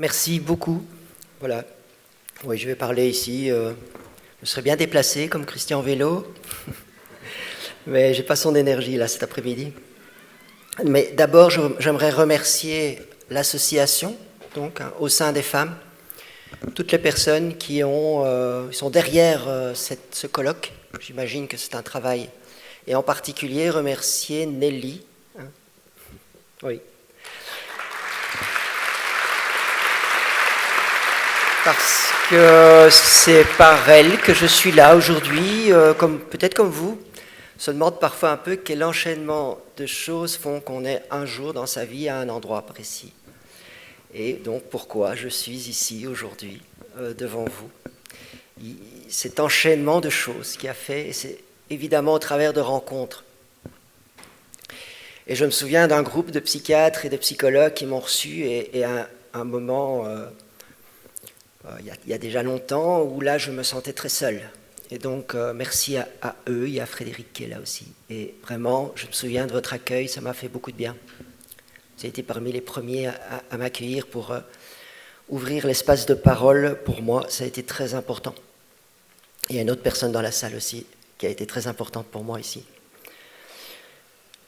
Merci beaucoup. Voilà. Oui, je vais parler ici. Je serais bien déplacé comme Christian Vélo, mais j'ai pas son énergie là cet après-midi. Mais d'abord, j'aimerais remercier l'association, donc au sein des femmes, toutes les personnes qui sont derrière ce colloque. J'imagine que c'est un travail. Et en particulier, remercier Nelly. Oui. Parce que c'est par elle que je suis là aujourd'hui, peut-être comme vous. On se demande parfois un peu quel enchaînement de choses font qu'on est un jour dans sa vie à un endroit précis. Et donc pourquoi je suis ici aujourd'hui devant vous. Cet enchaînement de choses qui a fait, et c'est évidemment au travers de rencontres. Et je me souviens d'un groupe de psychiatres et de psychologues qui m'ont reçu et à un moment... il y a déjà longtemps, où là je me sentais très seul. Et donc merci à eux, il y a Frédéric qui est là aussi. Et vraiment, je me souviens de votre accueil, ça m'a fait beaucoup de bien. Vous avez été parmi les premiers à m'accueillir pour ouvrir l'espace de parole. Pour moi, ça a été très important. Il y a une autre personne dans la salle aussi qui a été très importante pour moi ici.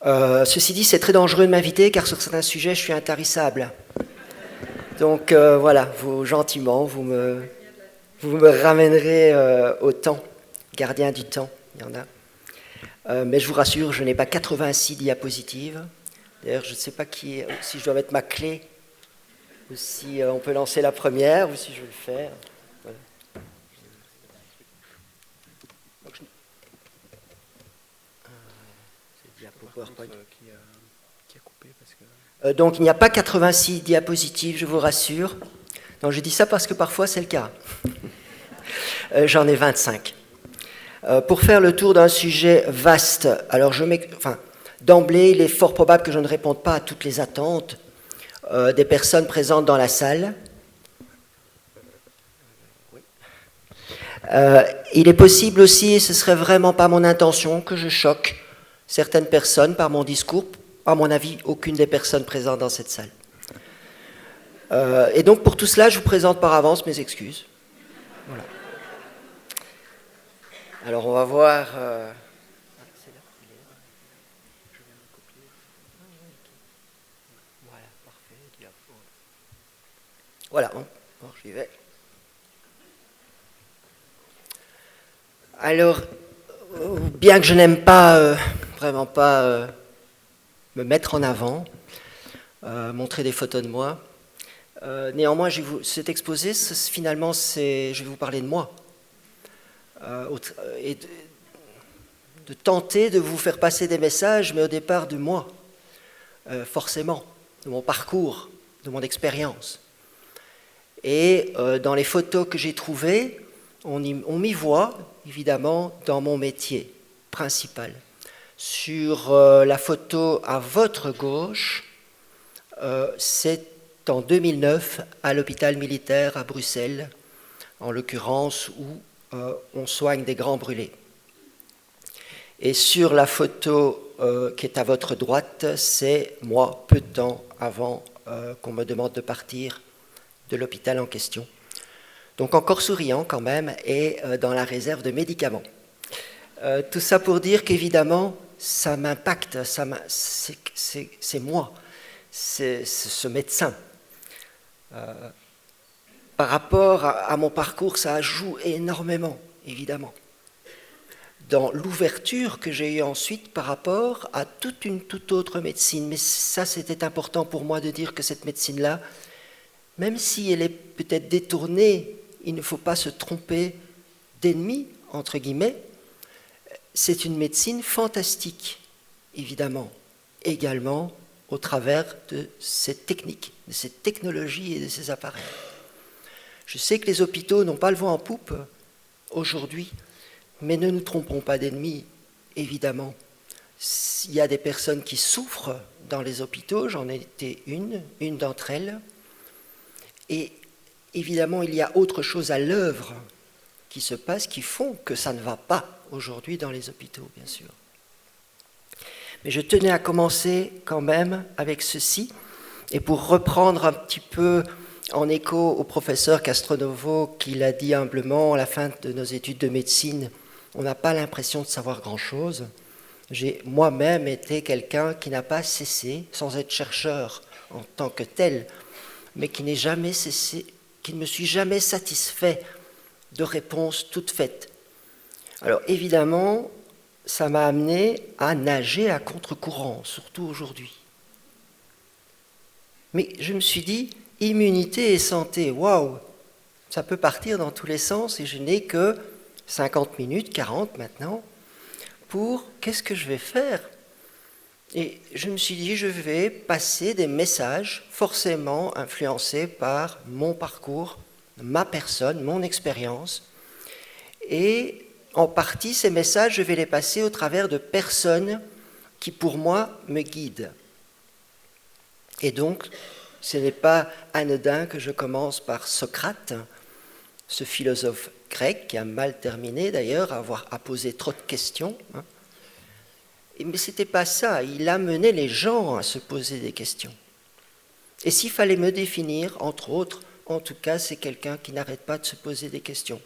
Ceci dit, c'est très dangereux de m'inviter car sur certains sujets, je suis intarissable. Donc voilà, gentiment, vous me ramènerez au temps, gardien du temps, il y en a. Mais je vous rassure, je n'ai pas 86 diapositives. D'ailleurs, je ne sais pas si je dois mettre ma clé, ou si on peut lancer la première, ou si je vais le faire. Voilà. C'est diapo PowerPoint. Donc il n'y a pas 86 diapositives, je vous rassure. Donc je dis ça parce que parfois c'est le cas. J'en ai 25. Pour faire le tour d'un sujet vaste, alors d'emblée, il est fort probable que je ne réponde pas à toutes les attentes des personnes présentes dans la salle. Il est possible aussi, et ce ne serait vraiment pas mon intention, que je choque certaines personnes par mon discours. À mon avis, aucune des personnes présentes dans cette salle. Et donc, pour tout cela, je vous présente par avance mes excuses. Voilà. Alors, on va voir... Voilà, parfait. Voilà, bon, j'y vais. Alors, bien que je n'aime pas, vraiment pas... me mettre en avant, montrer des photos de moi. Néanmoins, cet exposé, finalement, je vais vous parler de moi. Et de tenter de vous faire passer des messages, mais au départ de moi, forcément, de mon parcours, de mon expérience. Et dans les photos que j'ai trouvées, on m'y voit, évidemment, dans mon métier principal. Sur la photo à votre gauche, c'est en 2009 à l'hôpital militaire à Bruxelles, en l'occurrence où on soigne des grands brûlés. Et sur la photo qui est à votre droite, c'est moi, peu de temps avant qu'on me demande de partir de l'hôpital en question. Donc encore souriant quand même et dans la réserve de médicaments. Tout ça pour dire qu'évidemment, ça m'impacte, c'est moi, c'est ce médecin. Par rapport à mon parcours, ça joue énormément, évidemment, dans l'ouverture que j'ai eue ensuite par rapport à toute autre médecine. Mais ça, c'était important pour moi de dire que cette médecine-là, même si elle est peut-être détournée, il ne faut pas se tromper d'ennemi, entre guillemets. C'est une médecine fantastique, évidemment, également au travers de ces techniques, de ces technologies et de ces appareils. Je sais que les hôpitaux n'ont pas le vent en poupe aujourd'hui, mais ne nous trompons pas d'ennemis, évidemment. Il y a des personnes qui souffrent dans les hôpitaux, j'en ai été une d'entre elles, et évidemment il y a autre chose à l'œuvre qui se passe, qui font que ça ne va pas aujourd'hui dans les hôpitaux, bien sûr. Mais je tenais à commencer quand même avec ceci, et pour reprendre un petit peu en écho au professeur Castronovo qui l'a dit humblement à la fin de nos études de médecine, on n'a pas l'impression de savoir grand-chose. J'ai moi-même été quelqu'un qui n'a pas cessé, sans être chercheur en tant que tel, mais qui n'est jamais cessé, qui ne me suis jamais satisfait de réponses toutes faites. Alors évidemment, ça m'a amené à nager à contre-courant, surtout aujourd'hui. Mais je me suis dit, immunité et santé, waouh, ça peut partir dans tous les sens et je n'ai que 50 minutes, 40 maintenant, pour qu'est-ce que je vais faire? Et je me suis dit, je vais passer des messages forcément influencés par mon parcours, ma personne, mon expérience. Et en partie, ces messages, je vais les passer au travers de personnes qui, pour moi, me guident. Et donc, ce n'est pas anodin que je commence par Socrate, ce philosophe grec qui a mal terminé d'ailleurs, à poser trop de questions. Mais ce n'était pas ça, il amenait les gens à se poser des questions. Et s'il fallait me définir, entre autres, en tout cas, c'est quelqu'un qui n'arrête pas de se poser des questions.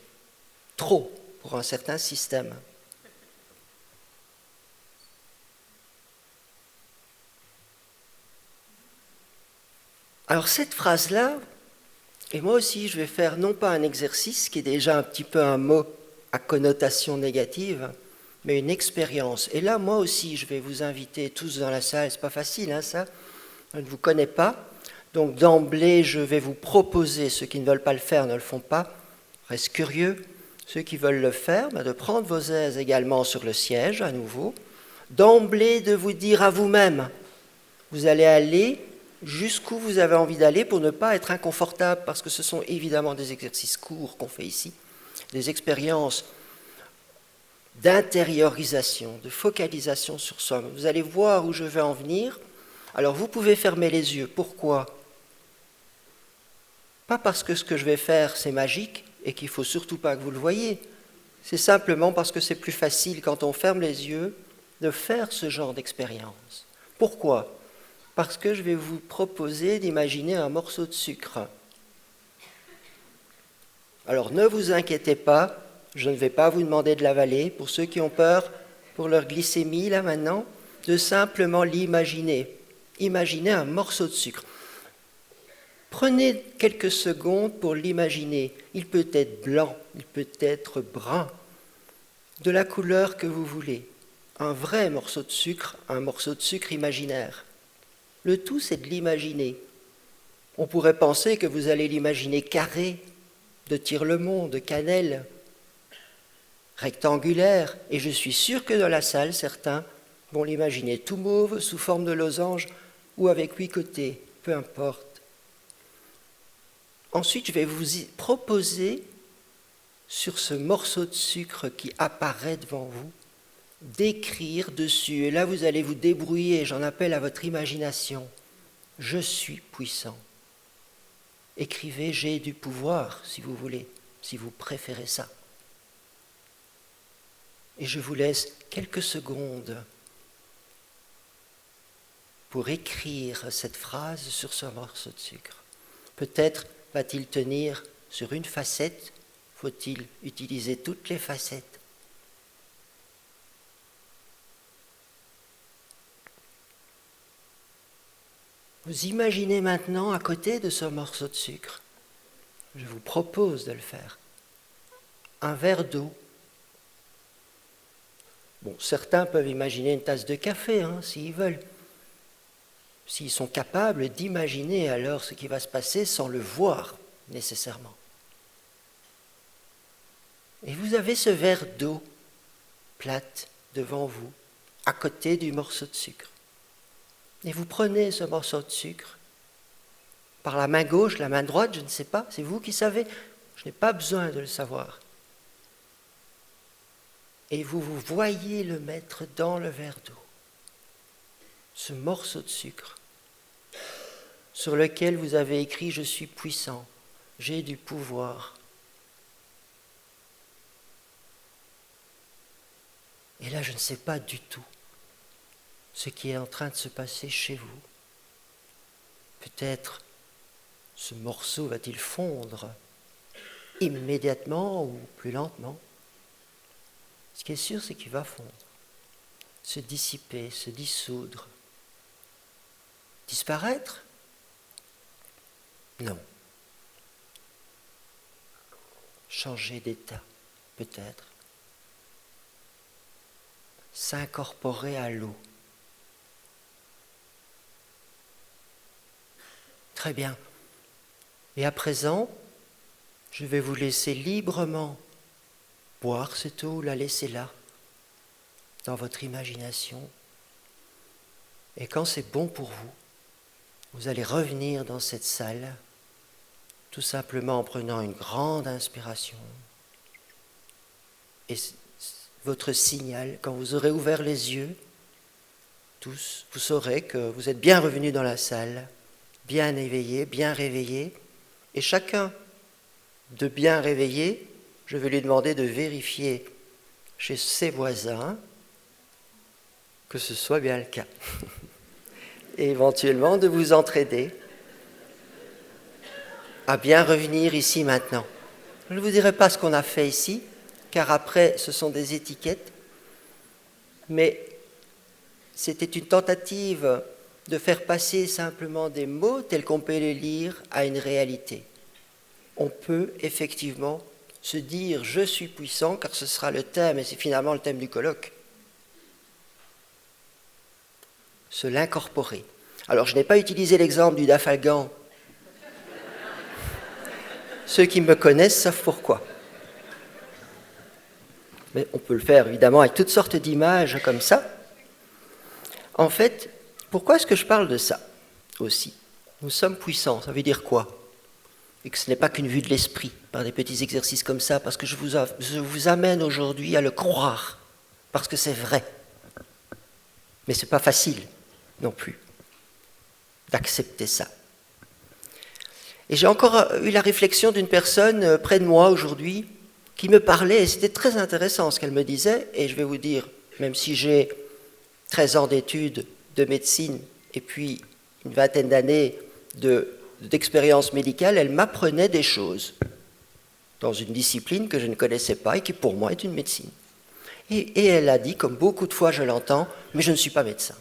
Trop pour un certain système. Alors cette phrase-là, et moi aussi je vais faire non pas un exercice qui est déjà un petit peu un mot à connotation négative, mais une expérience. Et là, moi aussi, je vais vous inviter tous dans la salle, c'est pas facile, hein, ça, je ne vous connais pas. Donc d'emblée, je vais vous proposer, ceux qui ne veulent pas le faire ne le font pas, restent curieux. Ceux qui veulent le faire, de prendre vos aises également sur le siège, à nouveau. D'emblée, de vous dire à vous-même, vous allez aller jusqu'où vous avez envie d'aller pour ne pas être inconfortable, parce que ce sont évidemment des exercices courts qu'on fait ici, des expériences d'intériorisation, de focalisation sur soi. Vous allez voir où je vais en venir. Alors vous pouvez fermer les yeux. Pourquoi? Pas parce que ce que je vais faire c'est magique et qu'il ne faut surtout pas que vous le voyiez. C'est simplement parce que c'est plus facile quand on ferme les yeux de faire ce genre d'expérience. Pourquoi? Parce que je vais vous proposer d'imaginer un morceau de sucre. Alors ne vous inquiétez pas, je ne vais pas vous demander de l'avaler. Pour ceux qui ont peur pour leur glycémie, là maintenant, de simplement l'imaginer. Imaginez un morceau de sucre. Prenez quelques secondes pour l'imaginer. Il peut être blanc, il peut être brun, de la couleur que vous voulez. Un vrai morceau de sucre, un morceau de sucre imaginaire. Le tout, c'est de l'imaginer. On pourrait penser que vous allez l'imaginer carré, de tire-le-mont, de cannelle, rectangulaire, et je suis sûr que dans la salle, certains vont l'imaginer tout mauve, sous forme de losange, ou avec 8 côtés, peu importe. Ensuite, je vais vous proposer, sur ce morceau de sucre qui apparaît devant vous, d'écrire dessus. Et là, vous allez vous débrouiller, j'en appelle à votre imagination. Je suis puissant. Écrivez, j'ai du pouvoir, si vous voulez, si vous préférez ça. Et je vous laisse quelques secondes pour écrire cette phrase sur ce morceau de sucre. Peut-être va-t-il tenir sur une facette? Faut-il utiliser toutes les facettes? Vous imaginez maintenant à côté de ce morceau de sucre, je vous propose de le faire, un verre d'eau. Bon, certains peuvent imaginer une tasse de café, s'ils veulent. S'ils sont capables d'imaginer alors ce qui va se passer sans le voir nécessairement. Et vous avez ce verre d'eau plate devant vous, à côté du morceau de sucre. Et vous prenez ce morceau de sucre par la main gauche, la main droite, je ne sais pas, c'est vous qui savez, je n'ai pas besoin de le savoir. Et vous voyez le mettre dans le verre d'eau, ce morceau de sucre sur lequel vous avez écrit « Je suis puissant, j'ai du pouvoir ». Et là, je ne sais pas du tout ce qui est en train de se passer chez vous. Peut-être ce morceau va-t-il fondre immédiatement ou plus lentement? Ce qui est sûr, c'est qu'il va fondre, se dissiper, se dissoudre. Disparaître? Non. Changer d'état, peut-être. S'incorporer à l'eau. Très bien. Et à présent, je vais vous laisser librement boire cette eau, la laisser là, dans votre imagination. Et quand c'est bon pour vous, vous allez revenir dans cette salle, tout simplement en prenant une grande inspiration. Et votre signal, quand vous aurez ouvert les yeux, tous, vous saurez que vous êtes bien revenus dans la salle, bien éveillés, bien réveillés, et chacun de bien réveillé, je vais lui demander de vérifier chez ses voisins que ce soit bien le cas. Et éventuellement de vous entraider à bien revenir ici maintenant. Je ne vous dirai pas ce qu'on a fait ici, car après ce sont des étiquettes, mais c'était une tentative de faire passer simplement des mots tels qu'on peut les lire à une réalité. On peut effectivement se dire « je suis puissant » car ce sera le thème, et c'est finalement le thème du colloque. Se l'incorporer. Alors je n'ai pas utilisé l'exemple du dafalgan. Ceux qui me connaissent savent pourquoi. Mais on peut le faire évidemment avec toutes sortes d'images comme ça. En fait, pourquoi est-ce que je parle de ça aussi? Nous sommes puissants, ça veut dire quoi? Et que ce n'est pas qu'une vue de l'esprit, par des petits exercices comme ça, parce que je vous amène aujourd'hui à le croire, parce que c'est vrai. Mais ce n'est pas facile non plus d'accepter ça. Et j'ai encore eu la réflexion d'une personne près de moi aujourd'hui qui me parlait, et c'était très intéressant ce qu'elle me disait, et je vais vous dire, même si j'ai 13 ans d'études de médecine et puis une vingtaine d'années d'expérience médicale, elle m'apprenait des choses dans une discipline que je ne connaissais pas et qui pour moi est une médecine. Et elle a dit, comme beaucoup de fois je l'entends, mais je ne suis pas médecin.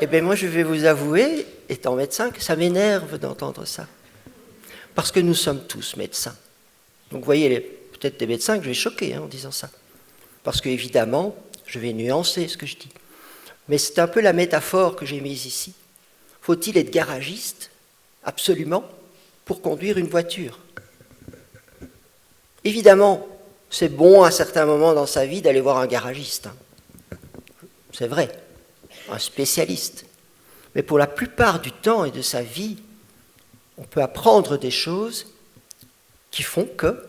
Eh bien moi je vais vous avouer, étant médecin, que ça m'énerve d'entendre ça. Parce que nous sommes tous médecins. Donc vous voyez, peut-être des médecins que je vais choquer en disant ça. Parce qu'évidemment, je vais nuancer ce que je dis. Mais c'est un peu la métaphore que j'ai mise ici. Faut-il être garagiste, absolument, pour conduire une voiture? Évidemment, c'est bon à certains moments dans sa vie d'aller voir un garagiste. C'est vrai, un spécialiste. Mais pour la plupart du temps et de sa vie, on peut apprendre des choses qui font que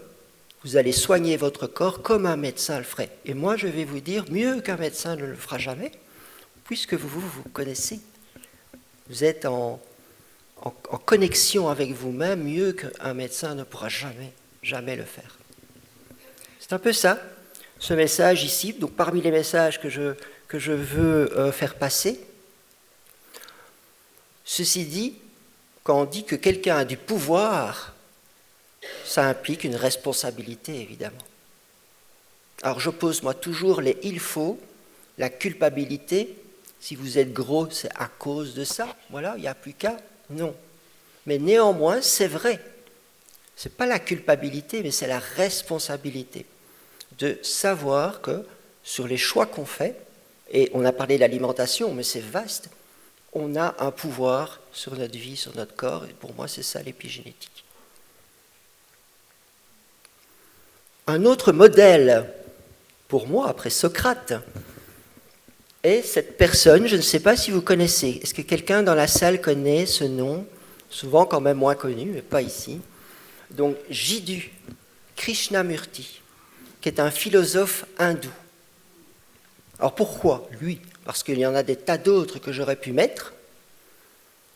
vous allez soigner votre corps comme un médecin le ferait. Et moi, je vais vous dire, mieux qu'un médecin ne le fera jamais, puisque vous connaissez. Vous êtes en connexion avec vous-même mieux qu'un médecin ne pourra jamais le faire. C'est un peu ça, ce message ici. Donc parmi les messages que je veux faire passer, ceci dit, quand on dit que quelqu'un a du pouvoir, ça implique une responsabilité, évidemment. Alors j'oppose moi toujours les « il faut », la culpabilité. Si vous êtes gros, c'est à cause de ça. Voilà, il n'y a plus qu'à. Non. Mais néanmoins, c'est vrai. Ce n'est pas la culpabilité, mais c'est la responsabilité de savoir que sur les choix qu'on fait, et on a parlé de l'alimentation, mais c'est vaste, on a un pouvoir sur notre vie, sur notre corps, et pour moi, c'est ça l'épigénétique. Un autre modèle, pour moi, après Socrate, est cette personne, je ne sais pas si vous connaissez, est-ce que quelqu'un dans la salle connaît ce nom, souvent quand même moins connu, mais pas ici, donc Jiddu Krishnamurti, qui est un philosophe hindou. Alors pourquoi lui? Parce qu'il y en a des tas d'autres que j'aurais pu mettre.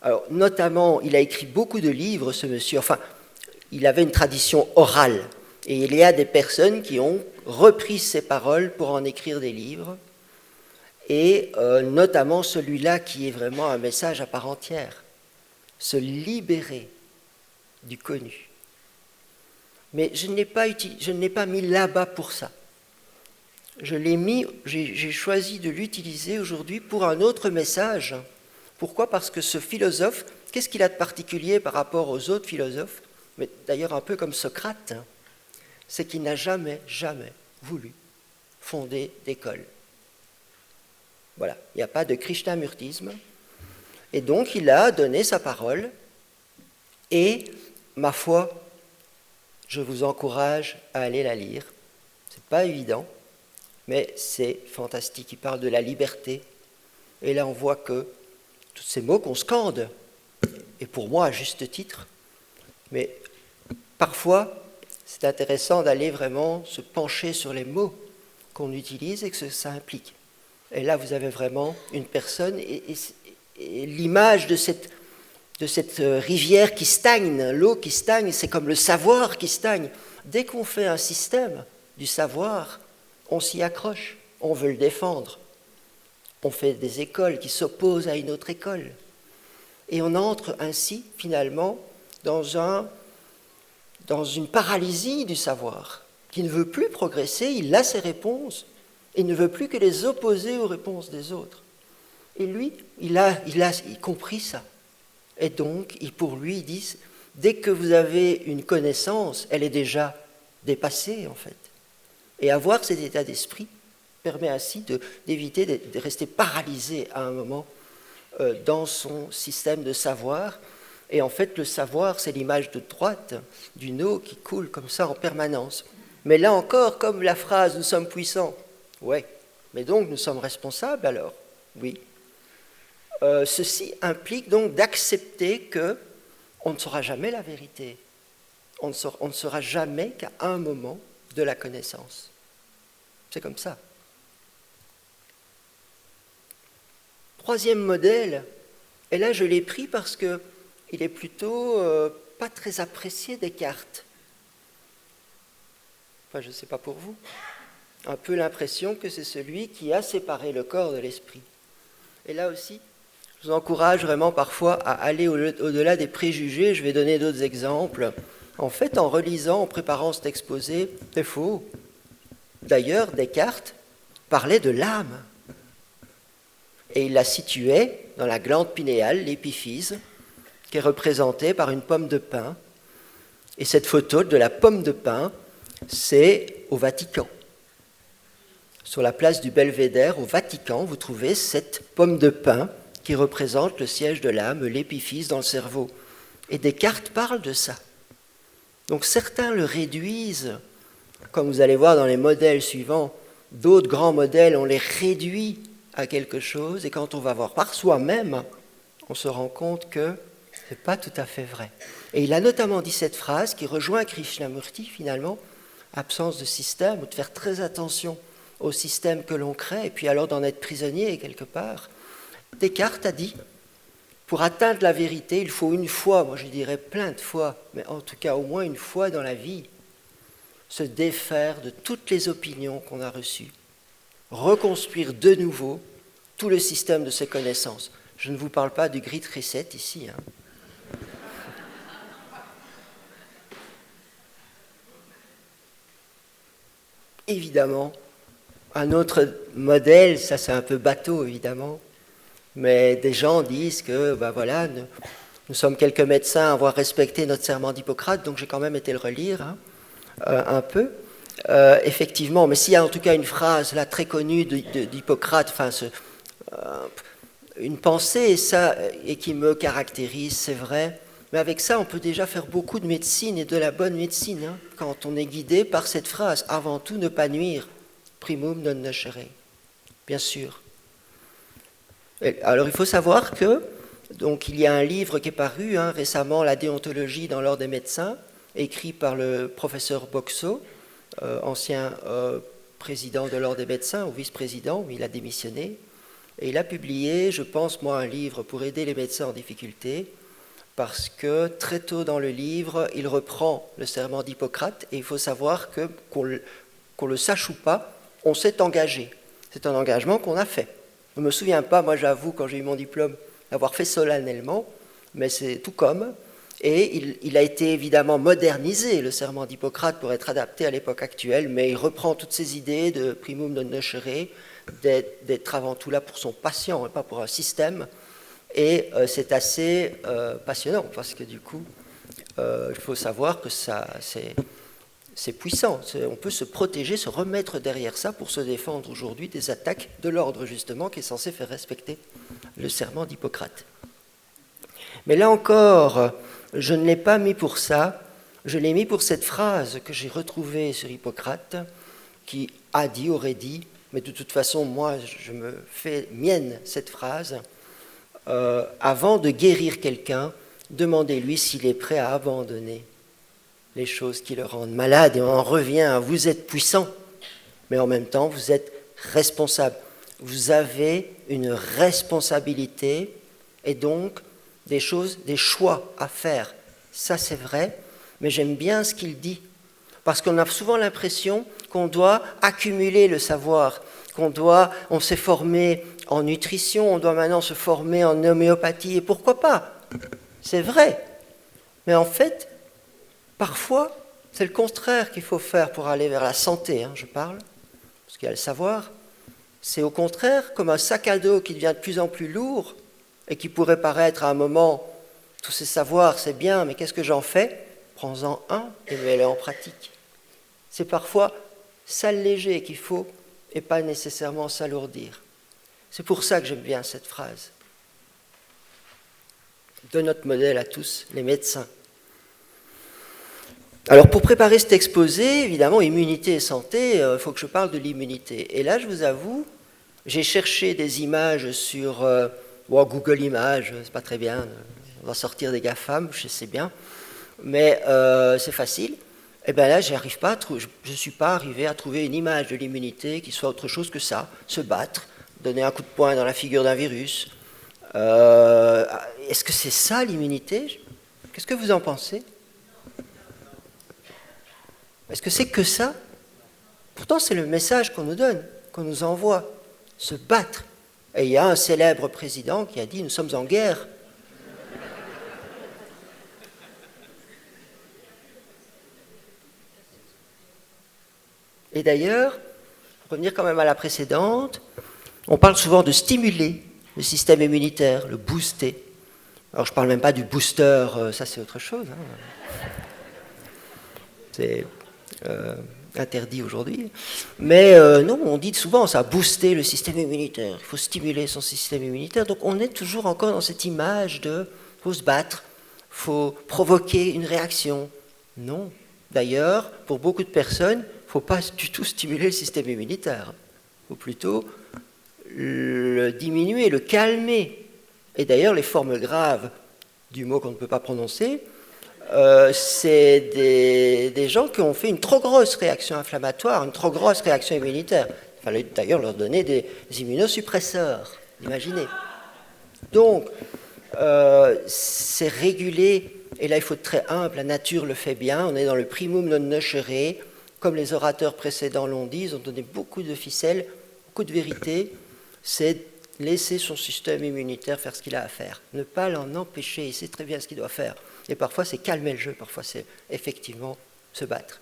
Alors notamment, il a écrit beaucoup de livres, ce monsieur, enfin, il avait une tradition orale, et il y a des personnes qui ont repris ses paroles pour en écrire des livres, et notamment celui-là qui est vraiment un message à part entière, se libérer du connu. Mais je ne l'ai pas mis là-bas pour ça. J'ai choisi de l'utiliser aujourd'hui pour un autre message. Pourquoi ? Parce que ce philosophe, qu'est-ce qu'il a de particulier par rapport aux autres philosophes ? Mais d'ailleurs un peu comme Socrate, c'est qu'il n'a jamais voulu fonder d'école. Voilà, il n'y a pas de krishnamurtisme. Et donc il a donné sa parole. Et ma foi, je vous encourage à aller la lire. Ce n'est pas évident, mais c'est fantastique. Il parle de la liberté. Et là on voit que tous ces mots qu'on scande, et pour moi à juste titre, mais parfois, c'est intéressant d'aller vraiment se pencher sur les mots qu'on utilise et que ça implique. Et là, vous avez vraiment une personne et l'image de cette rivière qui stagne, l'eau qui stagne, c'est comme le savoir qui stagne. Dès qu'on fait un système du savoir, on s'y accroche, on veut le défendre. On fait des écoles qui s'opposent à une autre école. Et on entre ainsi, finalement, dans une paralysie du savoir, qui ne veut plus progresser, il a ses réponses, et ne veut plus que les opposer aux réponses des autres. Et lui, il a compris ça. Et donc, pour lui, il dit, dès que vous avez une connaissance, elle est déjà dépassée, en fait. Et avoir cet état d'esprit permet ainsi d'éviter de rester paralysé à un moment dans son système de savoir. Et en fait, le savoir, c'est l'image de droite d'une eau qui coule comme ça en permanence. Mais là encore, comme la phrase « nous sommes puissants », ouais, mais donc nous sommes responsables alors, oui. Ceci implique donc d'accepter qu'on ne saura jamais la vérité. On ne saura jamais qu'à un moment de la connaissance. C'est comme ça. Troisième modèle, et là je l'ai pris parce qu'il est plutôt pas très apprécié Descartes. Enfin, je ne sais pas pour vous. Un peu l'impression que c'est celui qui a séparé le corps de l'esprit. Et là aussi, je vous encourage vraiment parfois à aller au-delà des préjugés. Je vais donner d'autres exemples. En fait, en relisant, en préparant cet exposé, c'est faux. D'ailleurs, Descartes parlait de l'âme. Et il la situait dans la glande pinéale, l'épiphyse, qui est représentée par une pomme de pin. Et cette photo de la pomme de pin, c'est au Vatican. Sur la place du Belvédère, au Vatican, vous trouvez cette pomme de pin qui représente le siège de l'âme, l'épiphyse dans le cerveau. Et Descartes parle de ça. Donc certains le réduisent, comme vous allez voir dans les modèles suivants, d'autres grands modèles, on les réduit à quelque chose, et quand on va voir par soi-même, on se rend compte que ce n'est pas tout à fait vrai. Et il a notamment dit cette phrase qui rejoint Krishnamurti finalement, absence de système, ou de faire très attention au système que l'on crée, et puis alors d'en être prisonnier quelque part. Descartes a dit, pour atteindre la vérité, il faut une fois, moi je dirais plein de fois, mais en tout cas au moins une fois dans la vie, se défaire de toutes les opinions qu'on a reçues, reconstruire de nouveau tout le système de ses connaissances. Je ne vous parle pas du Great Reset ici. Évidemment, un autre modèle, ça c'est un peu bateau évidemment, mais des gens disent que voilà, nous sommes quelques médecins à avoir respecté notre serment d'Hippocrate, donc j'ai quand même été le relire un peu. Effectivement, mais s'il y a en tout cas une phrase là très connue d'Hippocrate, enfin une pensée et qui me caractérise, c'est vrai. Mais avec ça, on peut déjà faire beaucoup de médecine et de la bonne médecine, quand on est guidé par cette phrase. Avant tout, ne pas nuire. Primum non nocere. Bien sûr. Alors, il faut savoir donc, il y a un livre qui est paru récemment, La déontologie dans l'ordre des médecins, écrit par le professeur Boxo, ancien président de l'ordre des médecins, ou vice-président, où il a démissionné. Et il a publié, je pense, moi, un livre pour aider les médecins en difficulté, parce que très tôt dans le livre, il reprend le serment d'Hippocrate, et il faut savoir que, qu'on le sache ou pas, on s'est engagé. C'est un engagement qu'on a fait. Je ne me souviens pas, moi j'avoue, quand j'ai eu mon diplôme, d'avoir fait solennellement, mais c'est tout comme. Et il a été évidemment modernisé, le serment d'Hippocrate, pour être adapté à l'époque actuelle, mais il reprend toutes ces idées de primum non nocere, d'être avant tout là pour son patient et pas pour un système. Et c'est assez passionnant, parce que du coup, il faut savoir que c'est puissant. On peut se protéger, se remettre derrière ça pour se défendre aujourd'hui des attaques de l'ordre, justement, qui est censé faire respecter le serment d'Hippocrate. Mais là encore, je ne l'ai pas mis pour ça, je l'ai mis pour cette phrase que j'ai retrouvée sur Hippocrate, qui a dit, aurait dit, mais de toute façon, moi, je me fais mienne cette phrase, avant de guérir quelqu'un, demandez-lui s'il est prêt à abandonner les choses qui le rendent malade. Et on en revient à vous êtes puissant, mais en même temps, vous êtes responsable. Vous avez une responsabilité et donc des choses, des choix à faire. Ça, c'est vrai, mais j'aime bien ce qu'il dit, parce qu'on a souvent l'impression qu'on doit accumuler le savoir, on s'est formé en nutrition, on doit maintenant se former en homéopathie, et pourquoi pas? C'est vrai, mais en fait, parfois, c'est le contraire qu'il faut faire pour aller vers la santé, je parle, parce qu'il y a le savoir. C'est au contraire comme un sac à dos qui devient de plus en plus lourd, et qui pourrait paraître à un moment, tous ces savoirs, c'est bien, mais qu'est-ce que j'en fais? Prends-en un et mets-le en pratique. C'est parfois s'alléger qu'il faut, et pas nécessairement s'alourdir. C'est pour ça que j'aime bien cette phrase de notre modèle à tous, les médecins. Alors pour préparer cet exposé, évidemment, immunité et santé, il faut que je parle de l'immunité. Et là, je vous avoue, j'ai cherché des images sur Google Images, c'est pas très bien, on va sortir des GAFAM, je sais bien, mais c'est facile. Et bien là, je ne suis pas arrivé à trouver une image de l'immunité qui soit autre chose que ça, se battre, donner un coup de poing dans la figure d'un virus. Est-ce que c'est ça l'immunité? Qu'est-ce que vous en pensez? Est-ce que c'est que ça? Pourtant, c'est le message qu'on nous donne, qu'on nous envoie, se battre. Et il y a un célèbre président qui a dit « Nous sommes en guerre ». Et d'ailleurs, pour revenir quand même à la précédente, on parle souvent de stimuler le système immunitaire, le booster. Alors je ne parle même pas du booster, ça c'est autre chose. C'est interdit aujourd'hui. Mais non, on dit souvent ça, booster le système immunitaire. Il faut stimuler son système immunitaire. Donc on est toujours encore dans cette image de il faut se battre, il faut provoquer une réaction. Non. D'ailleurs, pour beaucoup de personnes, il ne faut pas du tout stimuler le système immunitaire. Il faut plutôt le diminuer, le calmer. Et d'ailleurs, les formes graves du mot qu'on ne peut pas prononcer, c'est des gens qui ont fait une trop grosse réaction inflammatoire, une trop grosse réaction immunitaire. Il fallait d'ailleurs leur donner des immunosuppresseurs, imaginez. Donc, c'est régulé, et là il faut être très humble, la nature le fait bien, on est dans le primum non nocere, comme les orateurs précédents l'ont dit, ils ont donné beaucoup de ficelles, beaucoup de vérité, c'est laisser son système immunitaire faire ce qu'il a à faire, ne pas l'en empêcher, il sait très bien ce qu'il doit faire. Et parfois c'est calmer le jeu, parfois c'est effectivement se battre.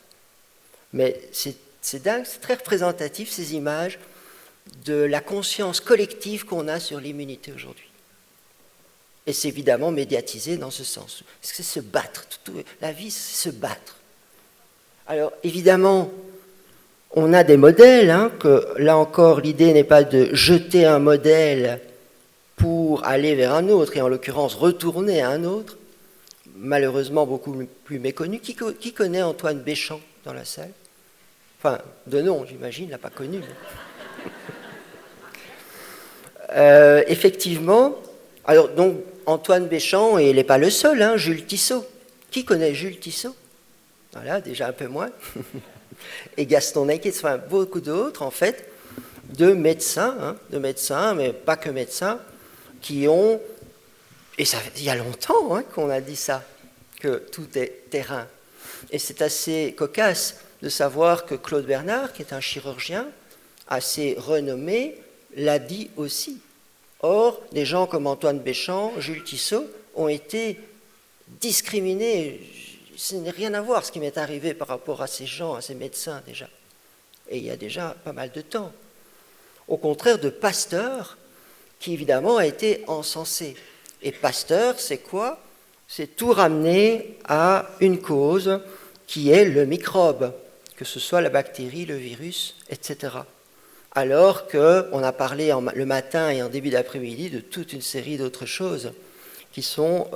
Mais c'est dingue, c'est très représentatif ces images de la conscience collective qu'on a sur l'immunité aujourd'hui. Et c'est évidemment médiatisé dans ce sens. C'est se battre, la vie c'est se battre. Alors évidemment, on a des modèles, que là encore l'idée n'est pas de jeter un modèle pour aller vers un autre, et en l'occurrence retourner à un autre, malheureusement beaucoup plus méconnu. Qui connaît Antoine Béchamp dans la salle? Enfin, de nom, j'imagine, il ne l'a pas connu. Effectivement, alors donc Antoine Béchamp, et il n'est pas le seul, Jules Tissot. Qui connaît Jules Tissot? Voilà, déjà un peu moins. Et Gaston Naquet, enfin beaucoup d'autres, en fait, de médecins, mais pas que médecins, qui ont, et ça il y a longtemps qu'on a dit ça, que tout est terrain. Et c'est assez cocasse de savoir que Claude Bernard, qui est un chirurgien assez renommé, l'a dit aussi. Or, des gens comme Antoine Béchamp, Jules Tissot, ont été discriminés. Ce n'est rien à voir ce qui m'est arrivé par rapport à ces gens, à ces médecins déjà. Et il y a déjà pas mal de temps. Au contraire de Pasteur, qui évidemment a été encensé. Et Pasteur, c'est quoi? C'est tout ramener à une cause qui est le microbe, que ce soit la bactérie, le virus, etc. Alors qu'on a parlé le matin et en début d'après-midi de toute une série d'autres choses qui sont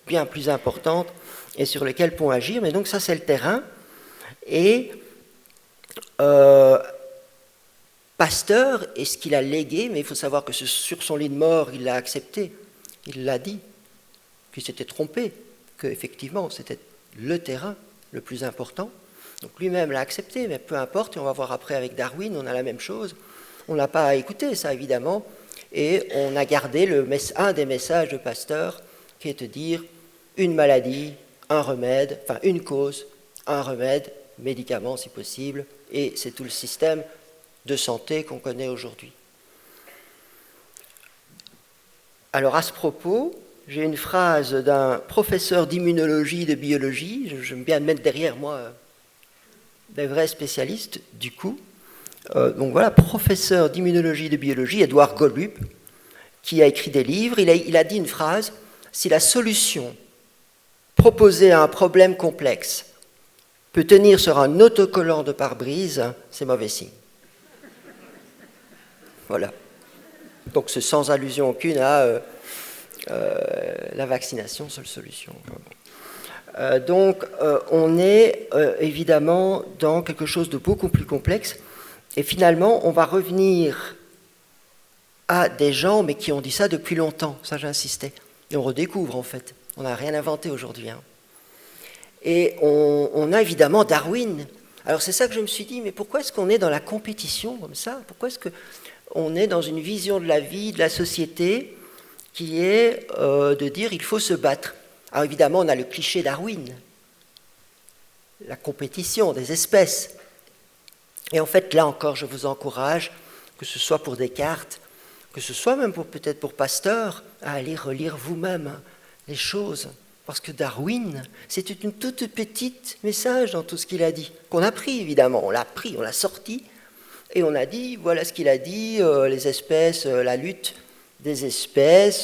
bien plus importantes et sur lesquelles peut agir. Mais donc ça, c'est le terrain. Et Pasteur, est ce qu'il a légué, mais il faut savoir que sur son lit de mort, il l'a accepté. Il l'a dit, qu'il s'était trompé, qu'effectivement, c'était le terrain le plus important. Donc lui-même l'a accepté, mais peu importe, et on va voir après avec Darwin, on a la même chose. On n'a pas écouté ça, évidemment, et on a gardé un des messages de Pasteur, qui est de dire une maladie, un remède, enfin une cause, un remède, médicament si possible, et c'est tout le système de santé qu'on connaît aujourd'hui. Alors à ce propos, j'ai une phrase d'un professeur d'immunologie, de biologie, j'aime bien mettre derrière moi des vrais spécialistes, du coup. Donc voilà, professeur d'immunologie, de biologie, Edouard Golub, qui a écrit des livres, il a dit une phrase, si la solution proposée à un problème complexe peut tenir sur un autocollant de pare-brise, c'est mauvais signe. Voilà. Donc c'est sans allusion aucune à la vaccination, seule solution. Donc on est évidemment dans quelque chose de beaucoup plus complexe. Et finalement, on va revenir à des gens, mais qui ont dit ça depuis longtemps, ça j'insistais. Et on redécouvre en fait, on n'a rien inventé aujourd'hui. Hein. Et on a évidemment Darwin. Alors c'est ça que je me suis dit, mais pourquoi est-ce qu'on est dans la compétition comme ça? Pourquoi est-ce qu'on est dans une vision de la vie, de la société, qui est de dire il faut se battre? Alors évidemment, on a le cliché Darwin, la compétition des espèces. Et en fait, là encore, je vous encourage, que ce soit pour Descartes, que ce soit même peut-être pour Pasteur, à aller relire vous-même les choses. Parce que Darwin, c'est une toute petite message dans tout ce qu'il a dit, qu'on a pris évidemment, on l'a pris, on l'a sorti, et on a dit, voilà ce qu'il a dit, les espèces, la lutte des espèces,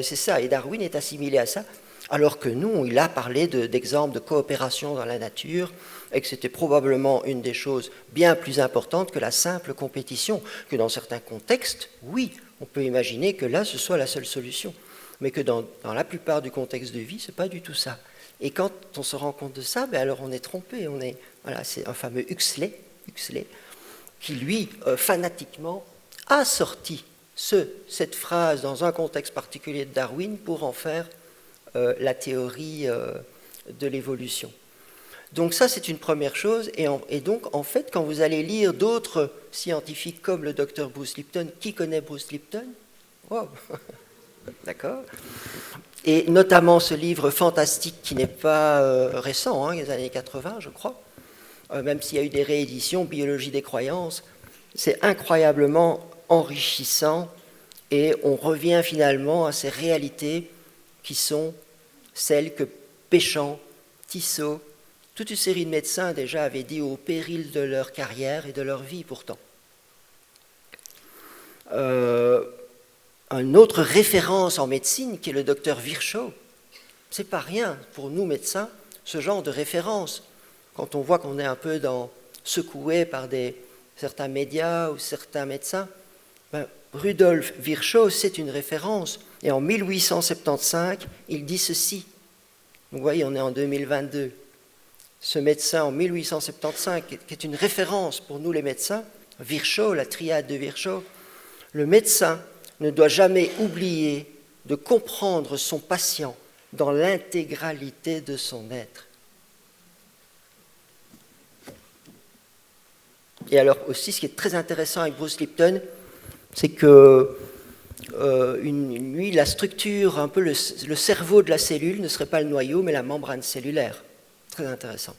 c'est ça, et Darwin est assimilé à ça, alors que nous, il a parlé d'exemples de coopération dans la nature, et que c'était probablement une des choses bien plus importantes que la simple compétition, que dans certains contextes, oui, on peut imaginer que là, ce soit la seule solution, mais que dans la plupart du contexte de vie, ce n'est pas du tout ça. Et quand on se rend compte de ça, ben alors on est trompé, voilà, c'est un fameux Huxley, qui lui, fanatiquement, a sorti cette phrase dans un contexte particulier de Darwin pour en faire la théorie de l'évolution. Donc ça, c'est une première chose. Et donc, en fait, quand vous allez lire d'autres scientifiques comme le docteur Bruce Lipton, qui connaît Bruce Lipton? Wow. D'accord. Et notamment ce livre fantastique qui n'est pas récent, hein, des années 80, je crois, même s'il y a eu des rééditions, Biologie des croyances, c'est incroyablement enrichissant et on revient finalement à ces réalités qui sont celles que Péchamp, Tissot, toute une série de médecins déjà avaient dit au péril de leur carrière et de leur vie pourtant. Une autre référence en médecine qui est le docteur Virchow, c'est pas rien pour nous médecins, ce genre de référence. Quand on voit qu'on est un peu secoué par certains médias ou certains médecins, Rudolf Virchow, c'est une référence. Et en 1875, il dit ceci. Vous voyez, on est en 2022. Ce médecin en 1875, qui est une référence pour nous les médecins, Virchow, la triade de Virchow, le médecin ne doit jamais oublier de comprendre son patient dans l'intégralité de son être. Et alors aussi, ce qui est très intéressant avec Bruce Lipton, c'est que lui, la structure, un peu le cerveau de la cellule ne serait pas le noyau, mais la membrane cellulaire. Très intéressant.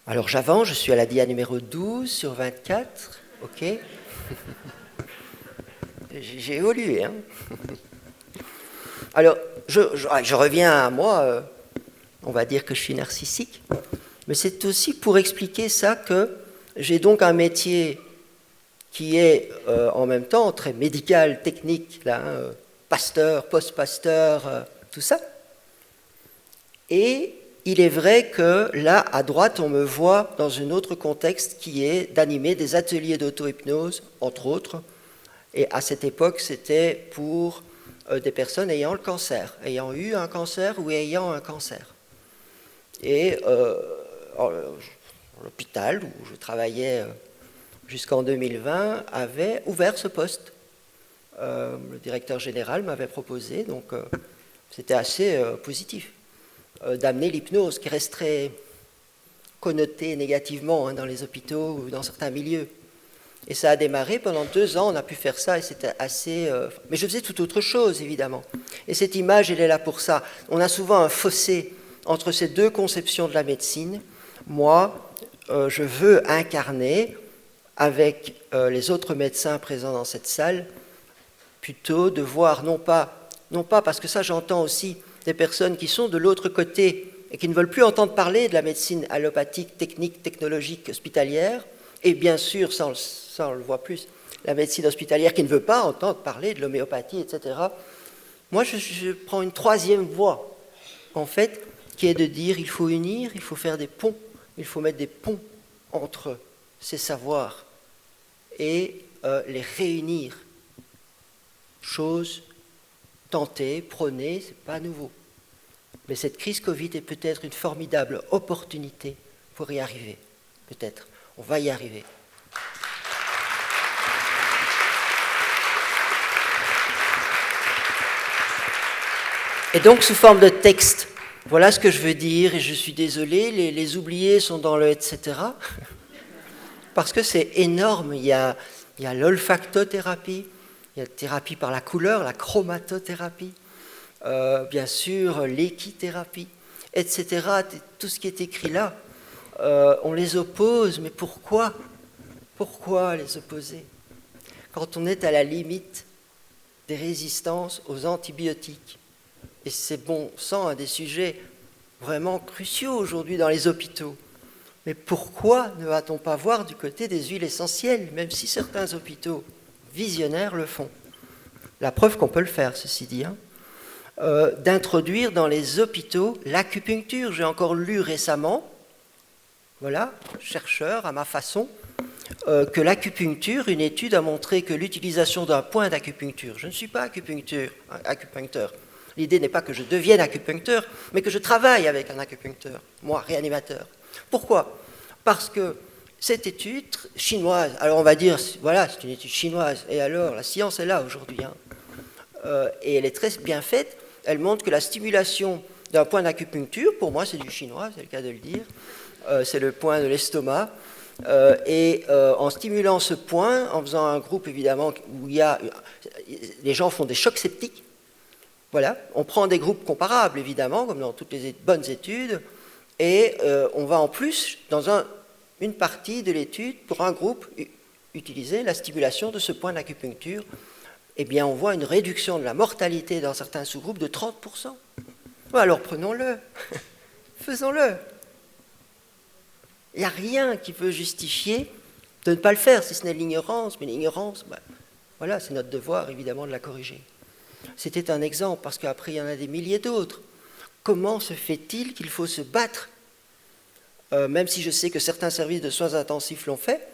Alors j'avance, je suis à la dia numéro 12 sur 24, ok. j'ai évolué. Hein. Alors, je reviens à moi, on va dire que je suis narcissique, mais c'est aussi pour expliquer ça que j'ai donc un métier qui est en même temps très médical, technique, là, hein, pasteur, post-pasteur, tout ça. Et il est vrai que là, à droite, on me voit dans un autre contexte qui est d'animer des ateliers d'auto-hypnose, entre autres. Et à cette époque, c'était pour des personnes ayant le cancer, ayant eu un cancer ou ayant un cancer. Et l'hôpital où je travaillais jusqu'en 2020 avait ouvert ce poste. Le directeur général m'avait proposé, donc c'était assez positif, d'amener l'hypnose qui reste très connotée négativement hein, dans les hôpitaux ou dans certains milieux. Et ça a démarré pendant 2 ans, on a pu faire ça et c'était assez... Mais je faisais tout autre chose, évidemment. Et cette image, elle est là pour ça. On a souvent un fossé entre ces deux conceptions de la médecine. Moi, je veux incarner, avec les autres médecins présents dans cette salle, plutôt de voir, non pas parce que ça j'entends aussi des personnes qui sont de l'autre côté et qui ne veulent plus entendre parler de la médecine allopathique, technique, technologique, hospitalière, et bien sûr, ça on le voit plus, la médecine hospitalière qui ne veut pas entendre parler de l'homéopathie, etc. Moi, je prends une troisième voie, en fait, qui est de dire il faut unir, il faut faire des ponts, il faut mettre des ponts entre ces savoirs et les réunir. Chose tentée, prônée, ce n'est pas nouveau. Mais cette crise Covid est peut-être une formidable opportunité pour y arriver. Peut-être. On va y arriver. Et donc, sous forme de texte, voilà ce que je veux dire, et je suis désolé, les oubliés sont dans le etc. Parce que c'est énorme. Il y a l'olfactothérapie, il y a la thérapie par la couleur, la chromatothérapie, bien sûr, l'équithérapie, etc. Tout ce qui est écrit là, on les oppose, mais pourquoi ? Pourquoi les opposer ? Quand on est à la limite des résistances aux antibiotiques, et c'est bon sang un des sujets vraiment cruciaux aujourd'hui dans les hôpitaux, mais pourquoi ne va-t-on pas voir du côté des huiles essentielles, même si certains hôpitaux visionnaires le font ? La preuve qu'on peut le faire, ceci dit, hein, d'introduire dans les hôpitaux l'acupuncture. J'ai encore lu récemment, voilà, chercheur à ma façon, que l'acupuncture, une étude a montré que l'utilisation d'un point d'acupuncture, je ne suis pas acupuncteur, l'idée n'est pas que je devienne acupuncteur, mais que je travaille avec un acupuncteur, moi, réanimateur. Pourquoi ? Parce que cette étude chinoise, alors on va dire, voilà, c'est une étude chinoise, et alors la science est là aujourd'hui, hein, et elle est très bien faite, elle montre que la stimulation d'un point d'acupuncture, pour moi c'est du chinois, c'est le cas de le dire, c'est le point de l'estomac, et en stimulant ce point, en faisant un groupe évidemment où les gens font des chocs septiques, voilà, on prend des groupes comparables évidemment, comme dans toutes les bonnes études, et on va en plus, dans une partie de l'étude, pour un groupe, utiliser la stimulation de ce point d'acupuncture. Eh bien, on voit une réduction de la mortalité dans certains sous-groupes de 30%. Alors prenons-le, faisons-le. Il n'y a rien qui peut justifier de ne pas le faire, si ce n'est l'ignorance, mais l'ignorance, voilà, c'est notre devoir évidemment de la corriger. C'était un exemple, parce qu'après il y en a des milliers d'autres. Comment se fait-il qu'il faut se battre, même si je sais que certains services de soins intensifs l'ont fait,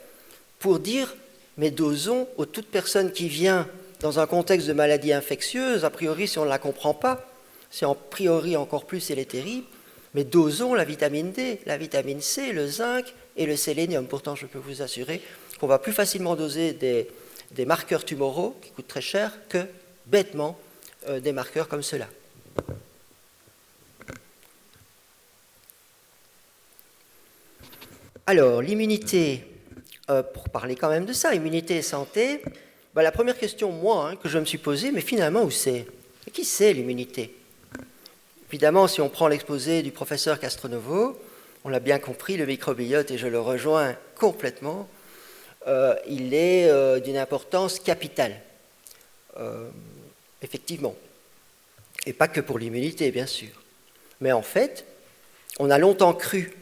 pour dire, mais dosons aux toute personne qui vient dans un contexte de maladie infectieuse, a priori si on ne la comprend pas, si a priori encore plus elle est terrible, mais dosons la vitamine D, la vitamine C, le zinc et le sélénium. Pourtant, je peux vous assurer qu'on va plus facilement doser des marqueurs tumoraux, qui coûtent très cher, que bêtement des marqueurs comme ceux-là. Alors, l'immunité, pour parler quand même de ça, immunité et santé, la première question, moi, que je me suis posée, mais finalement, où c'est ? Qui c'est l'immunité ? Évidemment, si on prend l'exposé du professeur Castronovo, on l'a bien compris, le microbiote, et je le rejoins complètement, il est d'une importance capitale. effectivement. Et pas que pour l'immunité, bien sûr. Mais en fait, on a longtemps cru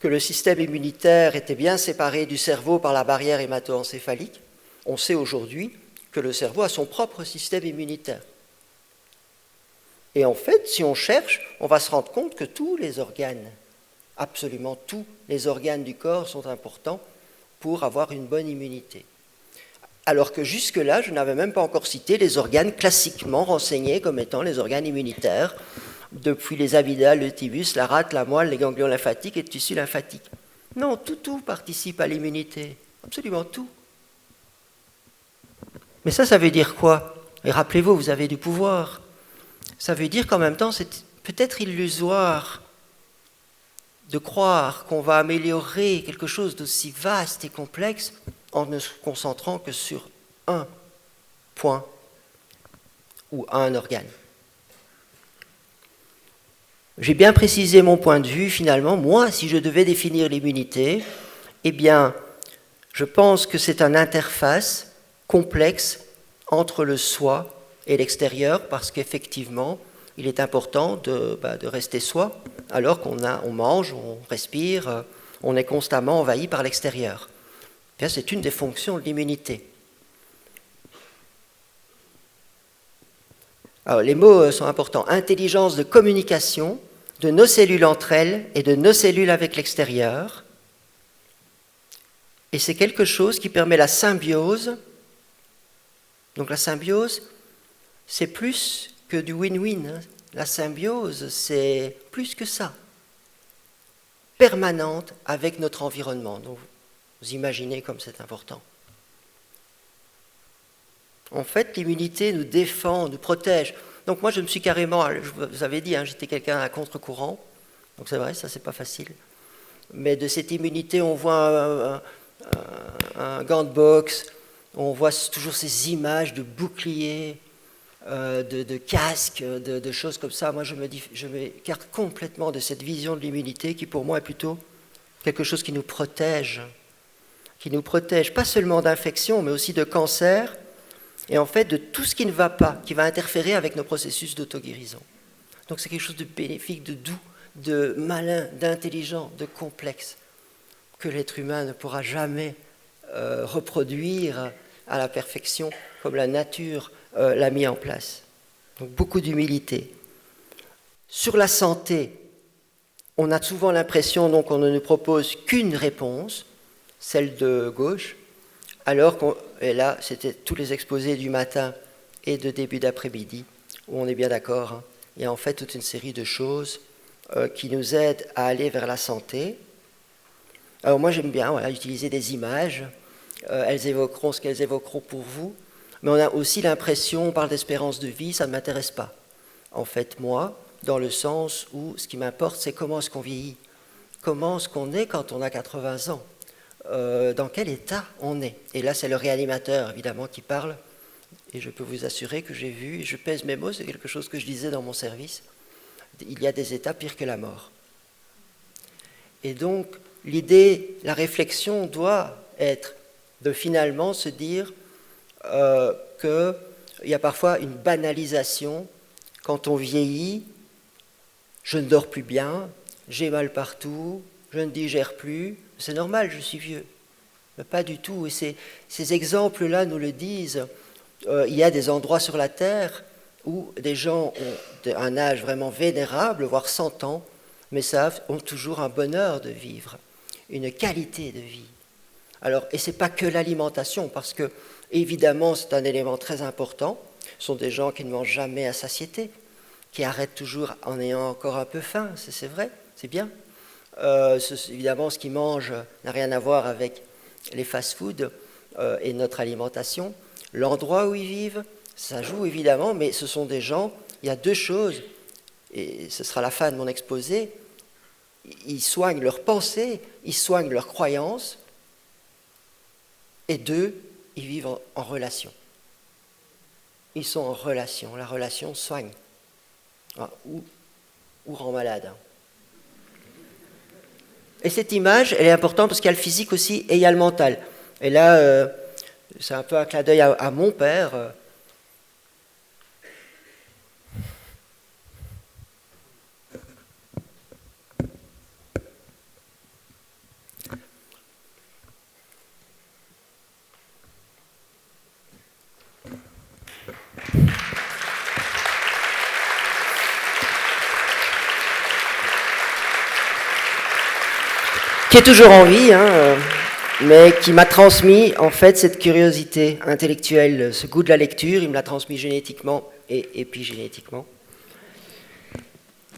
que le système immunitaire était bien séparé du cerveau par la barrière hémato-encéphalique. On sait aujourd'hui que le cerveau a son propre système immunitaire. Et en fait, si on cherche, on va se rendre compte que tous les organes, absolument tous les organes du corps sont importants pour avoir une bonne immunité. Alors que jusque-là, je n'avais même pas encore cité les organes classiquement renseignés comme étant les organes immunitaires, depuis les amygdales, le thymus, la rate, la moelle, les ganglions lymphatiques et le tissu lymphatique. Non, tout participe à l'immunité, absolument tout. Mais ça veut dire quoi? Et rappelez-vous, vous avez du pouvoir. Ça veut dire qu'en même temps, c'est peut-être illusoire de croire qu'on va améliorer quelque chose d'aussi vaste et complexe en ne se concentrant que sur un point ou un organe. J'ai bien précisé mon point de vue, finalement. Moi, si je devais définir l'immunité, eh bien, je pense que c'est une interface complexe entre le soi et l'extérieur, parce qu'effectivement, il est important de rester soi, alors qu'on mange, on respire, on est constamment envahi par l'extérieur. C'est une des fonctions de l'immunité. Alors, les mots sont importants. Intelligence de communication de nos cellules entre elles et de nos cellules avec l'extérieur. Et c'est quelque chose qui permet la symbiose. Donc la symbiose, c'est plus que du win-win. La symbiose, c'est plus que ça. Permanente avec notre environnement. Donc, vous imaginez comme c'est important. En fait, l'immunité nous défend, nous protège. Donc moi, je me suis carrément, je vous avais dit, j'étais quelqu'un à contre-courant. Donc c'est vrai, ça, c'est pas facile. Mais de cette immunité, on voit un gant de boxe, on voit toujours ces images de boucliers, de casques, de choses comme ça. Moi, je m'écarte complètement de cette vision de l'immunité qui, pour moi, est plutôt quelque chose qui nous protège, pas seulement d'infection, mais aussi de cancer, et en fait de tout ce qui ne va pas, qui va interférer avec nos processus d'auto-guérison. Donc c'est quelque chose de bénéfique, de doux, de malin, d'intelligent, de complexe, que l'être humain ne pourra jamais reproduire à la perfection comme la nature l'a mis en place. Donc beaucoup d'humilité. Sur la santé, on a souvent l'impression qu'on ne nous propose qu'une réponse, celle de gauche, alors et là, c'était tous les exposés du matin et de début d'après-midi, où on est bien d'accord, il y a en fait toute une série de choses qui nous aident à aller vers la santé. Alors moi, j'aime bien utiliser des images, elles évoqueront ce qu'elles évoqueront pour vous, mais on a aussi l'impression, on parle d'espérance de vie, ça ne m'intéresse pas. En fait, moi, dans le sens où ce qui m'importe, c'est comment est-ce qu'on vieillit, comment est-ce qu'on est quand on a 80 ans. Dans quel état on est. Et là, c'est le réanimateur, évidemment, qui parle. Et je peux vous assurer que j'ai vu, et je pèse mes mots, c'est quelque chose que je disais dans mon service, il y a des états pires que la mort. Et donc, l'idée, la réflexion doit être de finalement se dire qu'il y a parfois une banalisation. Quand on vieillit, je ne dors plus bien, j'ai mal partout, je ne digère plus, c'est normal, je suis vieux. Mais pas du tout. Et ces exemples-là nous le disent. Il y a des endroits sur la Terre où des gens ont un âge vraiment vénérable, voire 100 ans, mais ont toujours un bonheur de vivre, une qualité de vie. Alors, et ce n'est pas que l'alimentation, parce que, évidemment, c'est un élément très important. Ce sont des gens qui ne mangent jamais à satiété, qui arrêtent toujours en ayant encore un peu faim, c'est vrai, c'est bien. Évidemment, ce qu'ils mangent n'a rien à voir avec les fast-foods et notre alimentation. L'endroit où ils vivent, ça joue évidemment, mais ce sont des gens, il y a deux choses, et ce sera la fin de mon exposé, ils soignent leurs pensées, ils soignent leurs croyances, et deux, ils vivent en relation. Ils sont en relation, la relation soigne, ou rend malade. Et cette image, elle est importante parce qu'il y a le physique aussi et il y a le mental. Et là, c'est un peu un clin d'œil à mon père. qui est toujours en vie, mais qui m'a transmis en fait cette curiosité intellectuelle, ce goût de la lecture. Il me l'a transmis génétiquement et épigénétiquement.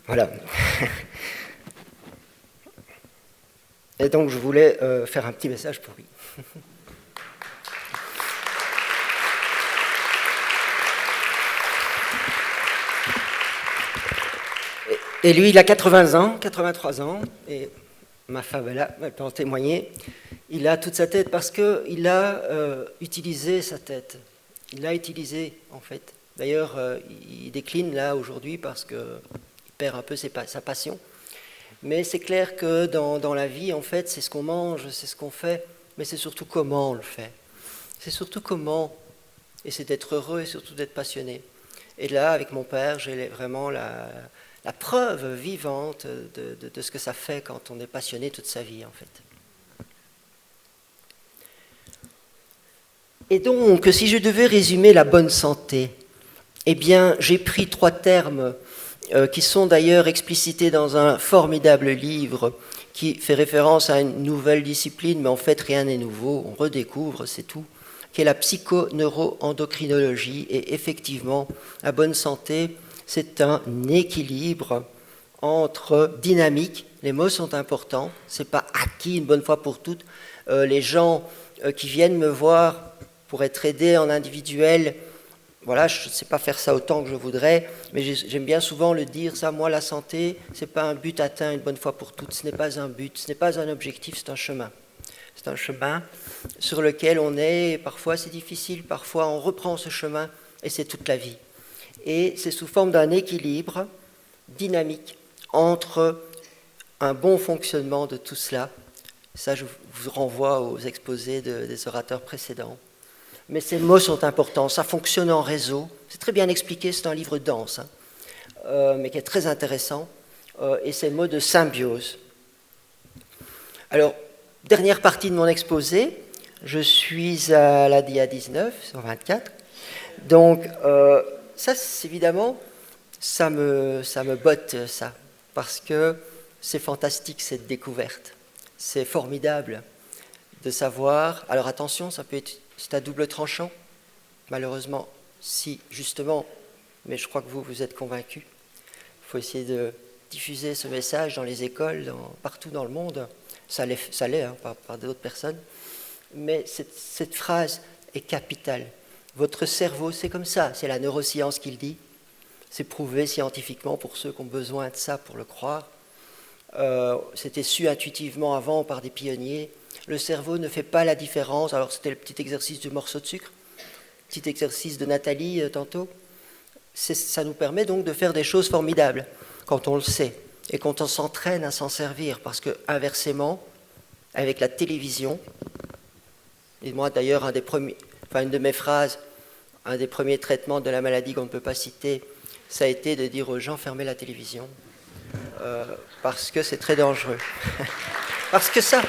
Voilà. Et donc je voulais faire un petit message pour lui. Et lui, il a 80 ans, 83 ans, et ma femme est là, elle peut en témoigner. Il a toute sa tête parce qu'il a utilisé sa tête. Il l'a utilisé, en fait. D'ailleurs, il décline là aujourd'hui parce qu'il perd un peu sa passion. Mais c'est clair que dans la vie, en fait, c'est ce qu'on mange, c'est ce qu'on fait, mais c'est surtout comment on le fait. C'est surtout comment, et c'est d'être heureux et surtout d'être passionné. Et là, avec mon père, j'ai vraiment la preuve vivante de ce que ça fait quand on est passionné toute sa vie, en fait. Et donc, si je devais résumer la bonne santé, eh bien, j'ai pris 3 termes qui sont d'ailleurs explicités dans un formidable livre qui fait référence à une nouvelle discipline, mais en fait, rien n'est nouveau, on redécouvre, c'est tout, qui est la psychoneuroendocrinologie. Et effectivement, la bonne santé, c'est un équilibre entre dynamique, les mots sont importants, c'est pas acquis une bonne fois pour toutes. Les gens qui viennent me voir pour être aidés en individuel, voilà, je ne sais pas faire ça autant que je voudrais, mais j'aime bien souvent le dire, ça, moi, la santé, ce n'est pas un but atteint une bonne fois pour toutes, ce n'est pas un but, ce n'est pas un objectif, c'est un chemin. C'est un chemin sur lequel on est, et parfois c'est difficile, parfois on reprend ce chemin, et c'est toute la vie. Et c'est sous forme d'un équilibre dynamique entre un bon fonctionnement de tout cela. Ça, je vous renvoie aux exposés des orateurs précédents. Mais ces mots sont importants, ça fonctionne en réseau, c'est très bien expliqué, c'est un livre dense, mais qui est très intéressant, et ces mots de symbiose. Alors, dernière partie de mon exposé, je suis à la dia 19, 124, donc ça, évidemment, ça me botte, ça, parce que c'est fantastique cette découverte, c'est formidable de savoir, alors attention, ça peut être, c'est à double tranchant, malheureusement, si justement, mais je crois que vous êtes convaincus, il faut essayer de diffuser ce message dans les écoles, partout dans le monde, ça l'est par d'autres personnes, mais cette phrase est capitale. Votre cerveau, c'est comme ça, c'est la neuroscience qui le dit, c'est prouvé scientifiquement pour ceux qui ont besoin de ça pour le croire. C'était su intuitivement avant par des pionniers. Le cerveau ne fait pas la différence. Alors c'était le petit exercice du morceau de sucre, petit exercice de Nathalie tantôt. Ça nous permet donc de faire des choses formidables quand on le sait et quand on s'entraîne à s'en servir. Parce que inversement, avec la télévision, et moi d'ailleurs une de mes phrases, un des premiers traitements de la maladie qu'on ne peut pas citer, ça a été de dire aux gens fermez la télévision parce que c'est très dangereux. Parce que ça.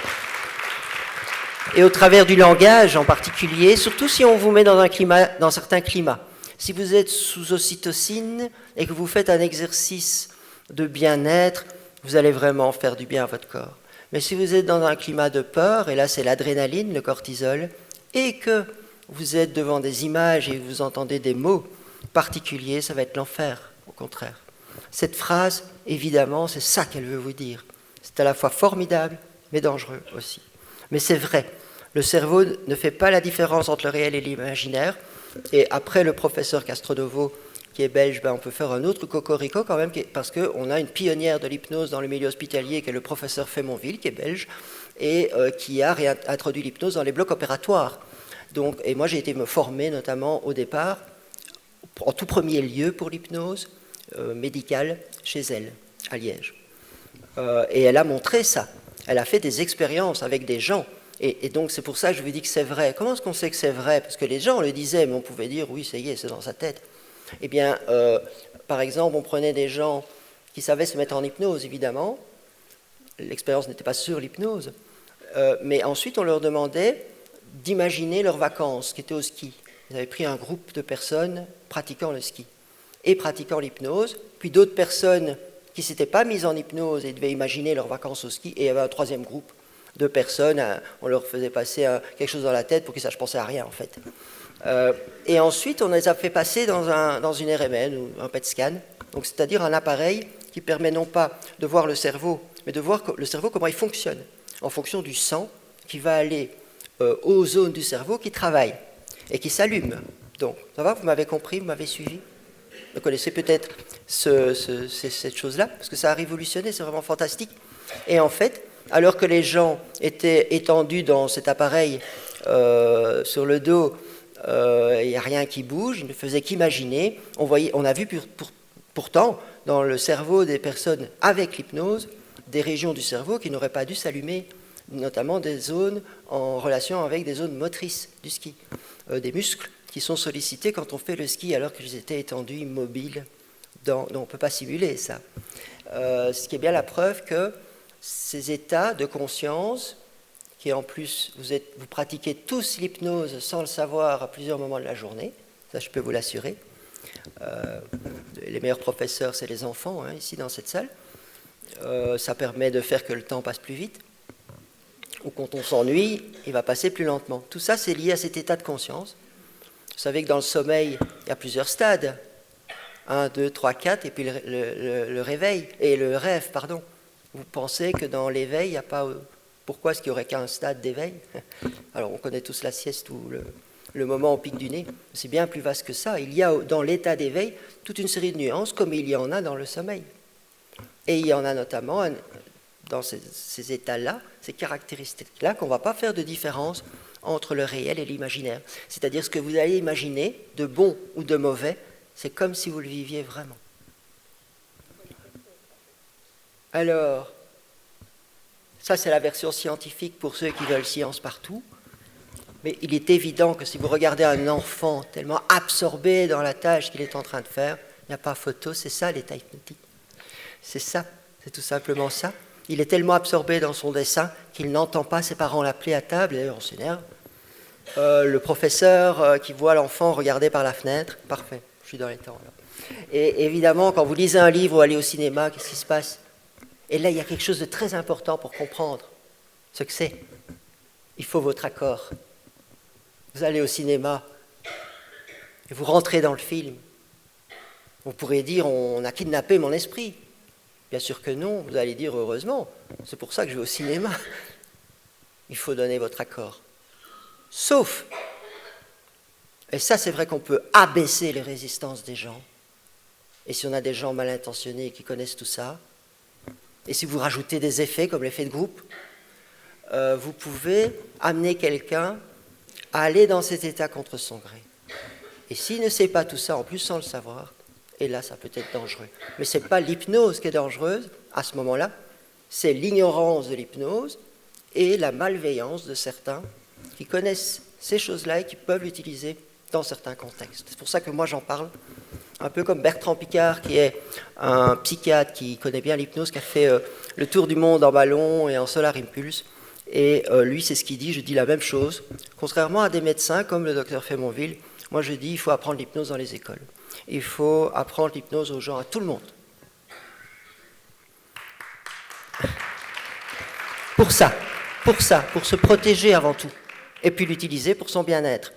Et au travers du langage en particulier, surtout si on vous met dans certains climats. Si vous êtes sous ocytocine et que vous faites un exercice de bien-être, vous allez vraiment faire du bien à votre corps. Mais si vous êtes dans un climat de peur, et là c'est l'adrénaline, le cortisol, et que vous êtes devant des images et vous entendez des mots particuliers, ça va être l'enfer, au contraire. Cette phrase, évidemment, c'est ça qu'elle veut vous dire. C'est à la fois formidable, mais dangereux aussi. Mais c'est vrai, le cerveau ne fait pas la différence entre le réel et l'imaginaire. Et après le professeur Castronovo, qui est belge, on peut faire un autre cocorico quand même, parce qu'on a une pionnière de l'hypnose dans le milieu hospitalier, qui est le professeur Fémonville, qui est belge, et qui a introduit l'hypnose dans les blocs opératoires. Donc, et moi, j'ai été me former notamment au départ, en tout premier lieu pour l'hypnose médicale, chez elle, à Liège. Et elle a montré ça. Elle a fait des expériences avec des gens. Et donc, c'est pour ça que je vous dis que c'est vrai. Comment est-ce qu'on sait que c'est vrai? Parce que les gens le disaient, mais on pouvait dire, oui, ça y est, c'est dans sa tête. Eh bien, par exemple, on prenait des gens qui savaient se mettre en hypnose, évidemment. L'expérience n'était pas sur l'hypnose. Mais ensuite, on leur demandait d'imaginer leurs vacances, qui étaient au ski. Ils avaient pris un groupe de personnes pratiquant le ski et pratiquant l'hypnose, puis d'autres personnes qui ne s'étaient pas mises en hypnose et devaient imaginer leurs vacances au ski, et il y avait un troisième groupe Deux personnes, on leur faisait passer quelque chose dans la tête pour qu'ils ne sachent penser à rien, en fait. Et ensuite, on les a fait passer dans une RMN ou un PET scan, donc c'est-à-dire un appareil qui permet non pas de voir le cerveau, mais de voir le cerveau, comment il fonctionne, en fonction du sang qui va aller aux zones du cerveau qui travaillent et qui s'allument. Donc, ça va, vous m'avez compris, vous m'avez suivi? Vous connaissez peut-être cette chose-là, parce que ça a révolutionné, c'est vraiment fantastique. Et en fait, alors que les gens étaient étendus dans cet appareil sur le dos, il n'y a rien qui bouge, ils ne faisaient qu'imaginer. On a vu pourtant dans le cerveau des personnes avec l'hypnose des régions du cerveau qui n'auraient pas dû s'allumer, notamment des zones en relation avec des zones motrices du ski, des muscles qui sont sollicités quand on fait le ski alors qu'ils étaient étendus, immobiles. Donc on ne peut pas simuler ça. Ce qui est bien la preuve que ces états de conscience, qui en plus, vous pratiquez tous l'hypnose sans le savoir à plusieurs moments de la journée, ça je peux vous l'assurer. Les meilleurs professeurs, c'est les enfants, hein, ici dans cette salle. Ça permet de faire que le temps passe plus vite. Ou quand on s'ennuie, il va passer plus lentement. Tout ça, c'est lié à cet état de conscience. Vous savez que dans le sommeil, il y a plusieurs stades. 1, 2, 3, 4, et puis le réveil, et le rêve, pardon. Vous pensez que dans l'éveil, il n'y a pas... Pourquoi est-ce qu'il n'y aurait qu'un stade d'éveil? Alors, on connaît tous la sieste ou le moment au pic du nez. C'est bien plus vaste que ça. Il y a dans l'état d'éveil toute une série de nuances, comme il y en a dans le sommeil. Et il y en a notamment dans ces états-là, ces caractéristiques-là, qu'on ne va pas faire de différence entre le réel et l'imaginaire. C'est-à-dire ce que vous allez imaginer, de bon ou de mauvais, c'est comme si vous le viviez vraiment. Alors, ça c'est la version scientifique pour ceux qui veulent science partout. Mais il est évident que si vous regardez un enfant tellement absorbé dans la tâche qu'il est en train de faire, il n'y a pas photo, c'est ça l'état hypnotique. C'est ça, c'est tout simplement ça. Il est tellement absorbé dans son dessin qu'il n'entend pas ses parents l'appeler à table, d'ailleurs on s'énerve. Le professeur qui voit l'enfant regarder par la fenêtre, parfait, je suis dans les temps. Là. Et évidemment, quand vous lisez un livre ou allez au cinéma, qu'est-ce qui se passe? Et là, il y a quelque chose de très important pour comprendre ce que c'est. Il faut votre accord. Vous allez au cinéma et vous rentrez dans le film. Vous pourrez dire, on a kidnappé mon esprit. Bien sûr que non, vous allez dire heureusement, c'est pour ça que je vais au cinéma. Il faut donner votre accord. Sauf, et ça c'est vrai qu'on peut abaisser les résistances des gens, et si on a des gens mal intentionnés qui connaissent tout ça, et si vous rajoutez des effets comme l'effet de groupe, vous pouvez amener quelqu'un à aller dans cet état contre son gré. Et s'il ne sait pas tout ça, en plus sans le savoir, et là ça peut être dangereux. Mais ce n'est pas l'hypnose qui est dangereuse à ce moment-là, c'est l'ignorance de l'hypnose et la malveillance de certains qui connaissent ces choses-là et qui peuvent l'utiliser dans certains contextes. C'est pour ça que moi j'en parle, un peu comme Bertrand Piccard, qui est un psychiatre qui connaît bien l'hypnose, qui a fait le tour du monde en ballon et en Solar Impulse. Et lui, c'est ce qu'il dit, je dis la même chose. Contrairement à des médecins comme le docteur Fémonville, moi je dis il faut apprendre l'hypnose dans les écoles. Il faut apprendre l'hypnose aux gens, à tout le monde. Pour se protéger avant tout. Et puis l'utiliser pour son bien-être.